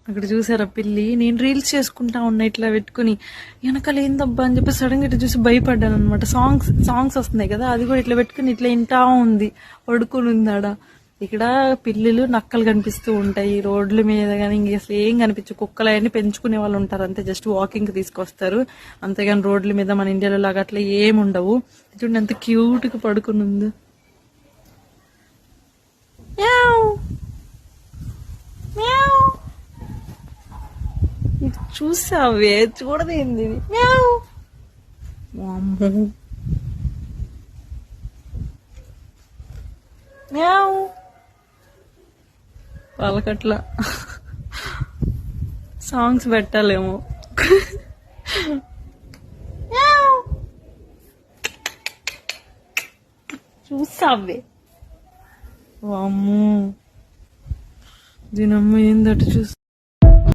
అక్కడ చూసారా పిల్లి, నేను రీల్స్ చేసుకుంటా ఉన్నా ఇట్లా పెట్టుకుని, వెనకాల ఏందబ్బా అని చెప్పి సడన్గా ఇట్లా చూసి భయపడ్డాను అనమాట. సాంగ్స్ వస్తున్నాయి కదా, అది కూడా ఇట్లా పెట్టుకుని ఇట్లా ఇంటా ఉంది, పడుకుని ఉంది ఆడ. ఇక్కడ పిల్లులు నక్కలు కనిపిస్తూ ఉంటాయి రోడ్ల మీద, కానీ ఇంక అసలు ఏం కనిపించు. కుక్కలు అవన్నీ పెంచుకునే వాళ్ళు ఉంటారు అంతే, జస్ట్ వాకింగ్ తీసుకొస్తారు అంతేగాని రోడ్ల మీద మన ఇండియాలో లాగా అట్లా ఏమి ఉండవు. చూడండి ఎంత క్యూట్ గా పడుకుని ఉంది. ఇది చూసావే, చూడదేంది వాళ్ళకట్లా సాంగ్స్ పెట్టాలేమో. చూసావే, వామ్మో దీనమ్మ ఏందట చూసి